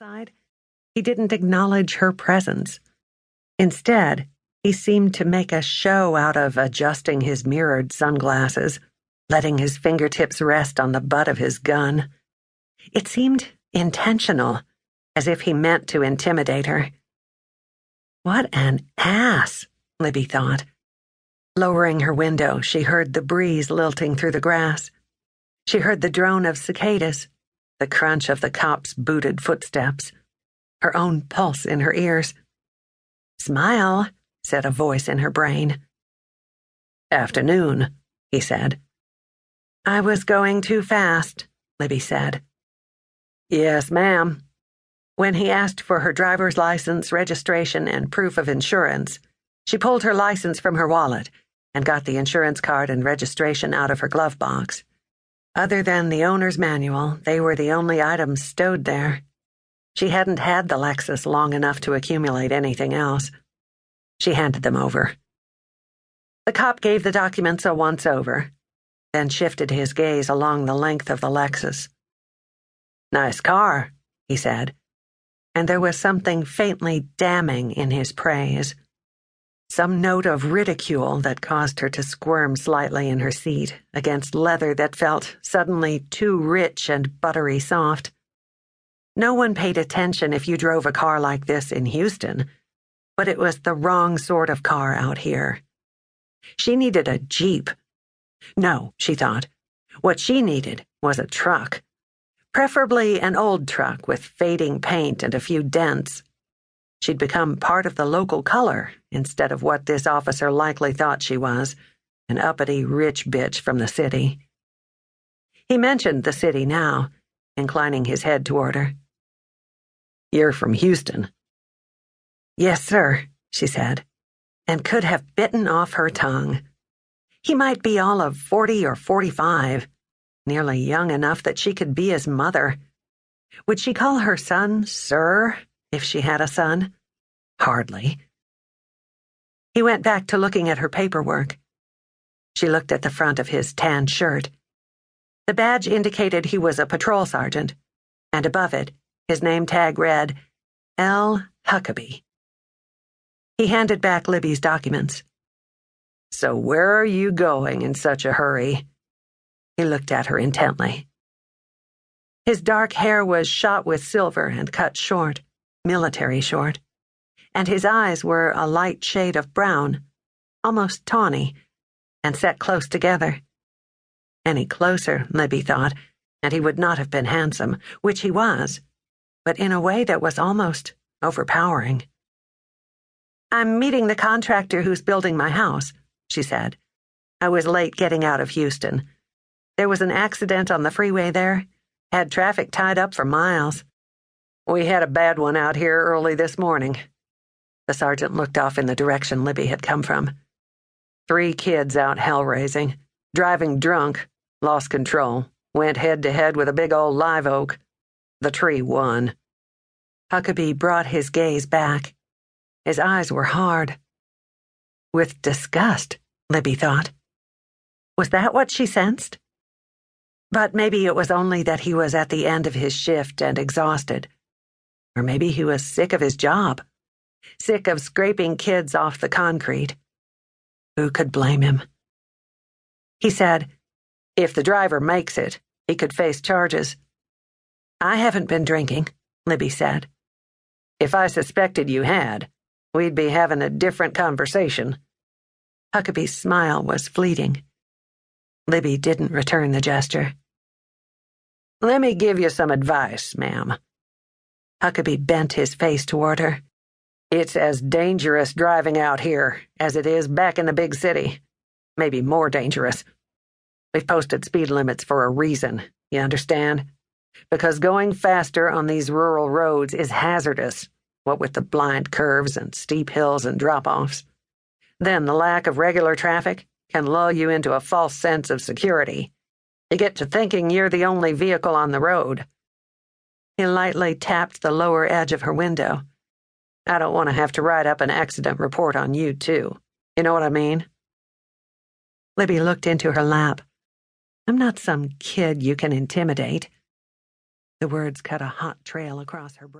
outside, he didn't acknowledge her presence. Instead, he seemed to make a show out of adjusting his mirrored sunglasses, letting his fingertips rest on the butt of his gun. It seemed intentional, as if he meant to intimidate her. What an ass, Libby thought. Lowering her window, she heard the breeze lilting through the grass. She heard the drone of cicadas, the crunch of the cop's booted footsteps, her own pulse in her ears. "Smile," said a voice in her brain. "Afternoon," he said. "I was going too fast," Libby said. "Yes, ma'am." When he asked for her driver's license, registration, and proof of insurance, she pulled her license from her wallet and got the insurance card and registration out of her glove box. Other than the owner's manual, they were the only items stowed there. She hadn't had the Lexus long enough to accumulate anything else. She handed them over. The cop gave the documents a once-over, then shifted his gaze along the length of the Lexus. "Nice car," he said, and there was something faintly damning in his praise. Some note of ridicule that caused her to squirm slightly in her seat against leather that felt suddenly too rich and buttery soft. No one paid attention if you drove a car like this in Houston, but it was the wrong sort of car out here. She needed a Jeep. No, she thought. What she needed was a truck. Preferably an old truck with fading paint and a few dents. She'd become part of the local color instead of what this officer likely thought she was, an uppity rich bitch from the city. He mentioned the city now, inclining his head toward her. "You're from Houston." "Yes, sir," she said, and could have bitten off her tongue. He might be all of 40 or 45, nearly young enough that she could be his mother. Would she call her son Sir if she had a son? Hardly. He went back to looking at her paperwork. She looked at the front of his tan shirt. The badge indicated he was a patrol sergeant, and above it, his name tag read, L. Huckabee. He handed back Libby's documents. "So where are you going in such a hurry?" He looked at her intently. His dark hair was shot with silver and cut short, military short, and his eyes were a light shade of brown, almost tawny, and set close together. Any closer, Libby thought, and he would not have been handsome, which he was, but in a way that was almost overpowering. "I'm meeting the contractor who's building my house," she said. "I was late getting out of Houston. There was an accident on the freeway there. Had traffic tied up for miles. We had a bad one out here early this morning." The sergeant looked off in the direction Libby had come from. 3 kids out hell-raising, driving drunk, lost control, went head-to-head with a big old live oak. The tree won. Huckabee brought his gaze back. His eyes were hard. With disgust, Libby thought. Was that what she sensed? But maybe it was only that he was at the end of his shift and exhausted. Or maybe he was sick of his job, sick of scraping kids off the concrete. Who could blame him? He said, "If the driver makes it, he could face charges." "I haven't been drinking," Libby said. "If I suspected you had, we'd be having a different conversation." Huckabee's smile was fleeting. Libby didn't return the gesture. "Let me give you some advice, ma'am." Huckabee bent his face toward her. "It's as dangerous driving out here as it is back in the big city. Maybe more dangerous. We've posted speed limits for a reason, you understand? Because going faster on these rural roads is hazardous, what with the blind curves and steep hills and drop-offs. Then the lack of regular traffic can lull you into a false sense of security. You get to thinking you're the only vehicle on the road." He lightly tapped the lower edge of her window. "I don't want to have to write up an accident report on you, too. You know what I mean?" Libby looked into her lap. "I'm not some kid you can intimidate." The words cut a hot trail across her brain.